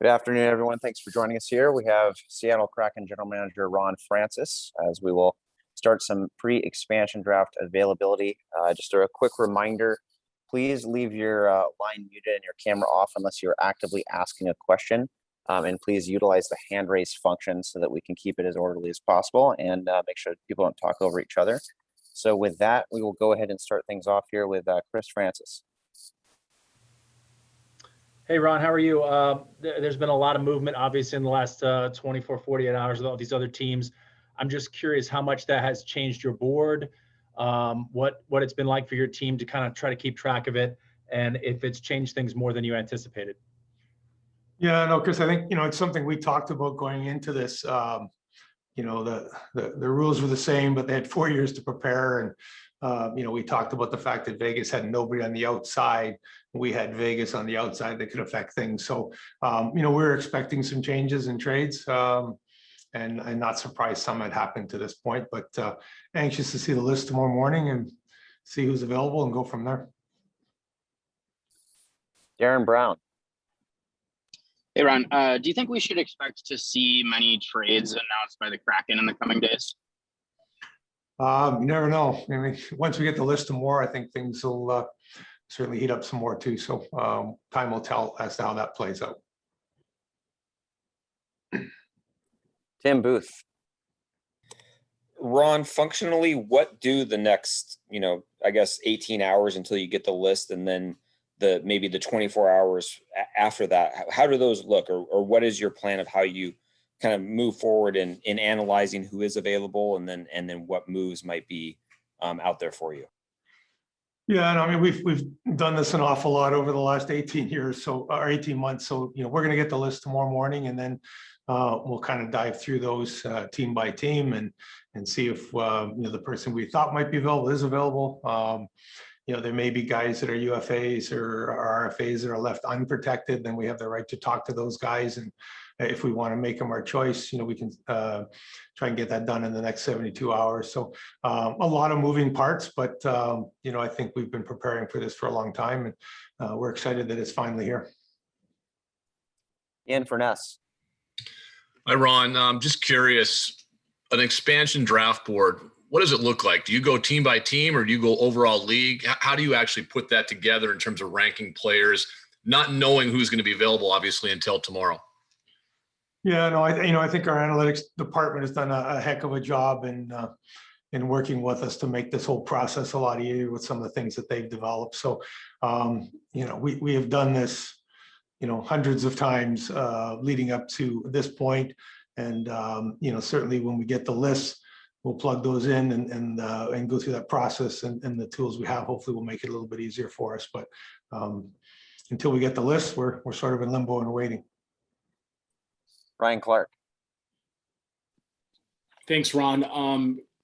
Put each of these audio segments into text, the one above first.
Good afternoon, everyone. Thanks for joining us here. We have Seattle Kraken General Manager Ron Francis, as we will start some pre-expansion draft availability. Just a quick reminder, please leave your line muted and your camera off unless you're actively asking a question. And please utilize the hand raise function so that we can keep it as orderly as possible and make sure people don't talk over each other. So with that, we will go ahead and start things off here with Chris Francis. Hey, Ron, how are you? There's been a lot of movement, obviously, in the last 24, 48 hours with all these other teams. I'm just curious how much that has changed your board, what it's been like for your team to kind of try to keep track of it, and if it's changed things more than you anticipated. Yeah, no, Chris, I think, it's something we talked about going into this. The rules were the same, but they had 4 years to prepare. And, we talked about the fact that Vegas had nobody on the outside. We had Vegas on the outside that could affect things. So, we're expecting some changes in trades. And I'm not surprised some had happened to this point, but anxious to see the list tomorrow morning and see who's available and go from there. Darren Brown. Hey, Ron, do you think we should expect to see many trades announced by the Kraken in the coming days? You never know. I mean, once we get the list tomorrow, I think things will certainly heat up some more too. So time will tell as to how that plays out. Tim Booth. Ron, functionally, what do the next, 18 hours until you get the list, and then maybe the 24 hours after that, how do those look, or what is your plan of how you kind of move forward in analyzing who is available, and then what moves might be out there for you? Yeah, and I mean, we've done this an awful lot over the last 18 years, or 18 months. So, we're going to get the list tomorrow morning, and then we'll kind of dive through those team by team and see if the person we thought might be available is available. There may be guys that are UFAs or RFAs that are left unprotected. Then we have the right to talk to those guys, and if we want to make them our choice, we can try and get that done in the next 72 hours. So a lot of moving parts, but I think we've been preparing for this for a long time, and we're excited that it's finally here. Ian Furness. Hi, Ron. I'm just curious, an expansion draft board, what does it look like? Do you go team by team, or do you go overall league? How do you actually put that together in terms of ranking players, not knowing who's going to be available, obviously, until tomorrow? Yeah, no, I think our analytics department has done a heck of a job in working with us to make this whole process a lot easier with some of the things that they've developed. So, we have done this, hundreds of times leading up to this point. And, certainly when we get the list, we'll plug those in and go through that process, and the tools we have hopefully will make it a little bit easier for us. But until we get the list, we're sort of in limbo and waiting. Ryan Clark. Thanks, Ron. A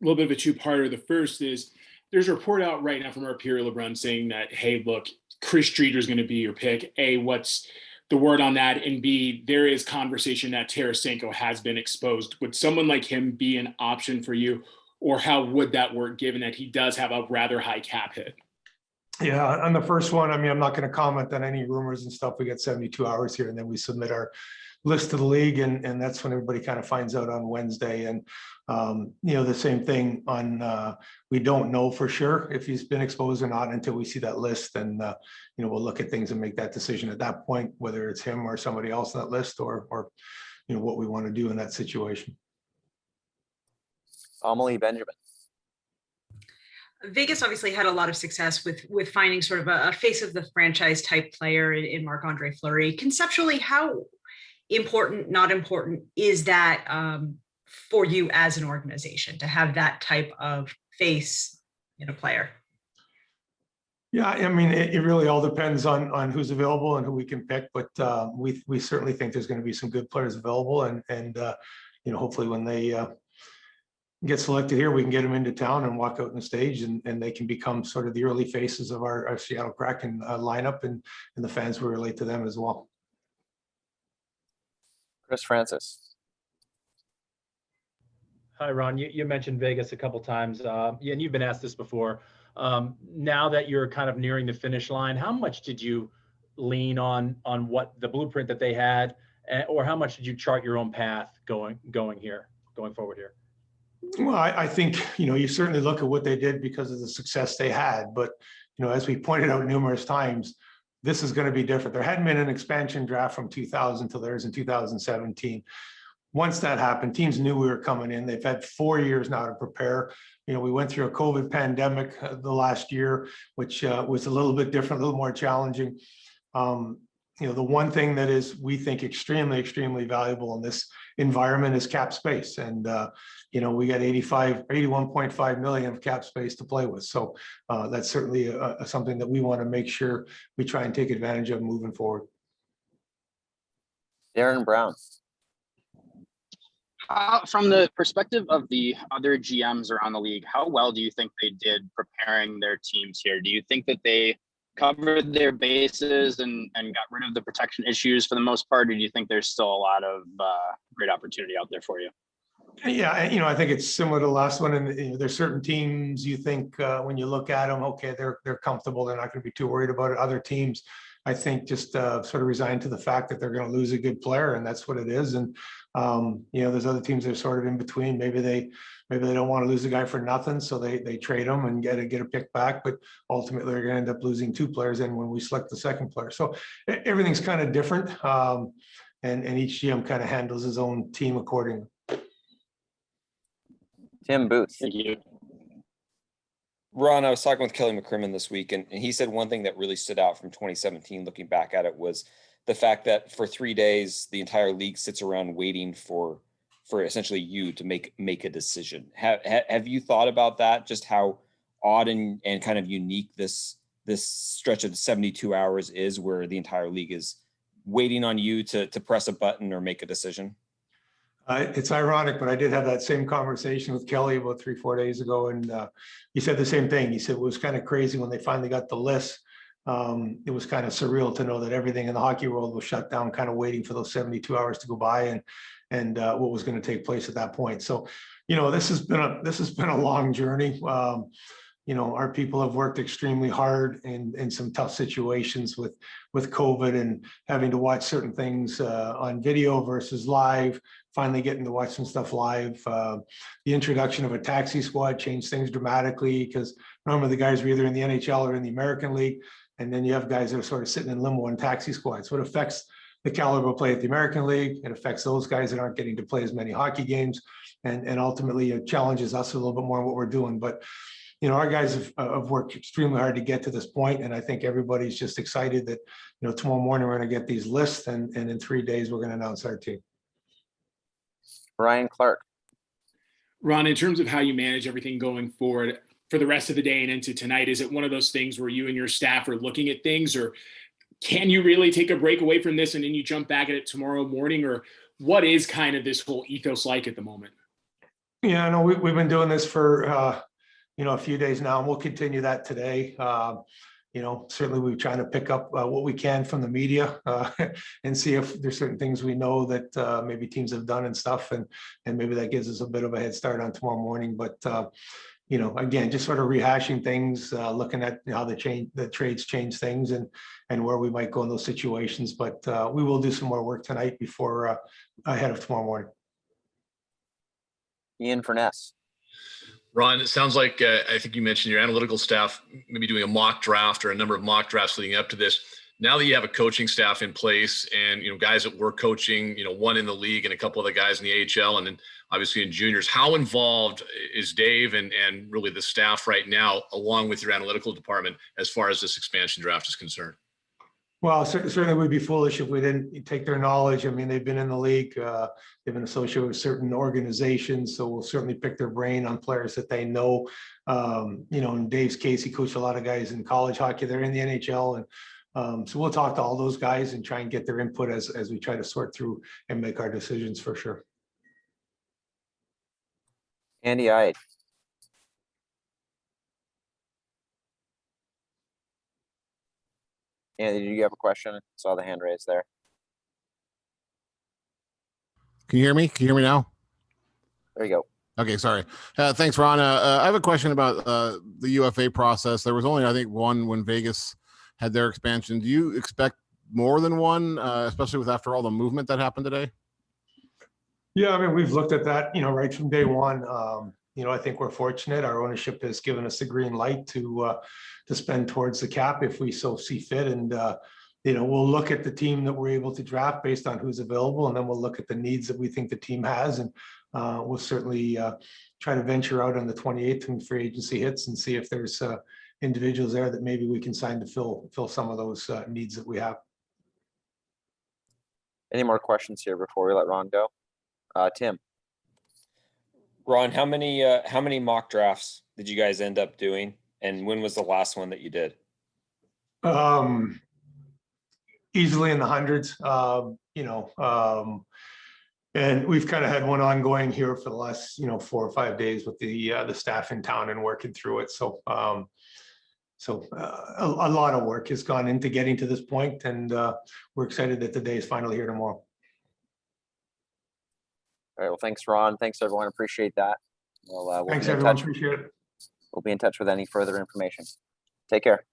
little bit of a two-parter. The first is there's a report out right now from our peer LeBron saying that, hey, look, Chris Streeter is going to be your pick. A, what's the word on that? And B, there is conversation that Tarasenko has been exposed. Would someone like him be an option for you, or how would that work given that he does have a rather high cap hit? Yeah, on the first one, I mean, I'm not going to comment on any rumors and stuff. We get 72 hours here, and then we submit our list to the league, and that's when everybody kind of finds out on Wednesday. And the same thing on we don't know for sure if he's been exposed or not until we see that list, and we'll look at things and make that decision at that point, whether it's him or somebody else on that list, or what we want to do in that situation. Amelie Benjamin. Vegas obviously had a lot of success with finding sort of a face of the franchise type player in Marc-Andre Fleury. Conceptually, how important, not important, is that for you as an organization to have that type of face in a player? Yeah, I mean, it really all depends on who's available and who we can pick, but we certainly think there's going to be some good players available, and hopefully when they get selected here, we can get them into town and walk out on the stage, and they can become sort of the early faces of our Seattle Kraken lineup, and the fans will relate to them as well. Chris Francis. Hi, Ron. You mentioned Vegas a couple times, and you've been asked this before. Now that you're kind of nearing the finish line, how much did you lean on what the blueprint that they had or how much did you chart your own path going forward here? Well, I think, you certainly look at what they did because of the success they had. But, as we pointed out numerous times, this is going to be different. There hadn't been an expansion draft from 2000 till theirs in 2017. Once that happened, teams knew we were coming in. They've had 4 years now to prepare. We went through a COVID pandemic the last year, which was a little bit different, a little more challenging. The one thing that is, we think, extremely, extremely valuable in this environment is cap space. And, we got 81.5 million of cap space to play with. So that's certainly something that we want to make sure we try and take advantage of moving forward. Darren Brown. From the perspective of the other GMs around the league, how well do you think they did preparing their teams here? Do you think that they covered their bases and got rid of the protection issues for the most part? Or do you think there's still a lot of great opportunity out there for you? Yeah, I think it's similar to the last one. And there's certain teams you think when you look at them, okay, they're comfortable. They're not going to be too worried about it. Other teams, I think, just sort of resign to the fact that they're going to lose a good player, and that's what it is. And there's other teams that are sort of in between. Maybe they don't want to lose a guy for nothing, so they trade him and get a pick back. But ultimately, they're going to end up losing 2 players. And when we select the second player, so everything's kind of different, and each GM kind of handles his own team accordingly. Tim Booth. Thank you. Ron, I was talking with Kelly McCrimmon this week, and he said one thing that really stood out from 2017, looking back at it, was the fact that for 3 days, the entire league sits around waiting for essentially you to make a decision. Have you thought about that? Just how odd and kind of unique this stretch of 72 hours is, where the entire league is waiting on you to press a button or make a decision? It's ironic, but I did have that same conversation with Kelly about 3-4 days ago, and he said the same thing. He said it was kind of crazy when they finally got the list. It was kind of surreal to know that everything in the hockey world was shut down, kind of waiting for those 72 hours to go by and what was going to take place at that point. So, this has been a long journey. Our people have worked extremely hard in some tough situations with COVID and having to watch certain things on video versus live, finally getting to watch some stuff live. The introduction of a taxi squad changed things dramatically, because normally the guys were either in the NHL or in the American League. And then you have guys that are sort of sitting in limbo in taxi squads. So it affects the caliber of play at the American League. It affects those guys that aren't getting to play as many hockey games. And ultimately it challenges us a little bit more in what we're doing. But our guys have worked extremely hard to get to this point, and I think everybody's just excited that tomorrow morning we're going to get these lists, and in 3 days we're going to announce our team. Ryan Clark. Ron, in terms of how you manage everything going forward for the rest of the day and into tonight, is it one of those things where you and your staff are looking at things, or can you really take a break away from this and then you jump back at it tomorrow morning, or what is kind of this whole ethos like at the moment? Yeah, no, we've been doing this for a few days now, and we'll continue that today. Certainly we're trying to pick up what we can from the media and see if there's certain things we know that maybe teams have done and stuff, and maybe that gives us a bit of a head start on tomorrow morning. But again, just sort of rehashing things, looking at how the trades change things and where we might go in those situations. But we will do some more work tonight before ahead of tomorrow morning. Ian Furness. Ron, it sounds like I think you mentioned your analytical staff maybe doing a mock draft or a number of mock drafts leading up to this. Now that you have a coaching staff in place and guys that were coaching, one in the league and a couple of the guys in the AHL and then obviously in juniors, how involved is Dave and really the staff right now, along with your analytical department, as far as this expansion draft is concerned? Well, certainly we'd be foolish if we didn't take their knowledge. I mean, they've been in the league, they've been associated with certain organizations, so we'll certainly pick their brain on players that they know. In Dave's case, he coached a lot of guys in college hockey. They're in the NHL, and so we'll talk to all those guys and try and get their input as we try to sort through and make our decisions for sure. Andy Ide. Andy, did you have a question? Saw the hand raised there. Can you hear me? Can you hear me now? There you go. Okay, sorry. Thanks, Ron. I have a question about the UFA process. There was only, I think, one when Vegas had their expansion. Do you expect more than one, especially with after all the movement that happened today? Yeah, I mean, we've looked at that, right from day one. I think we're fortunate. Our ownership has given us the green light to spend towards the cap if we so see fit. And, we'll look at the team that we're able to draft based on who's available. And then we'll look at the needs that we think the team has. And we'll certainly try to venture out on the 28th when free agency hits and see if there's individuals there that maybe we can sign to fill some of those needs that we have. Any more questions here before we let Ron go? Tim. Ron, how many mock drafts did you guys end up doing? And when was the last one that you did? Easily in the hundreds, and we've kind of had one ongoing here for the last, 4 or 5 days with the staff in town and working through it. So, a lot of work has gone into getting to this point, and we're excited that the day is finally here tomorrow. All right. Well, thanks, Ron. Thanks, everyone. Appreciate that. We'll Thanks, be in everyone. touch. Appreciate it. We'll be in touch with any further information. Take care.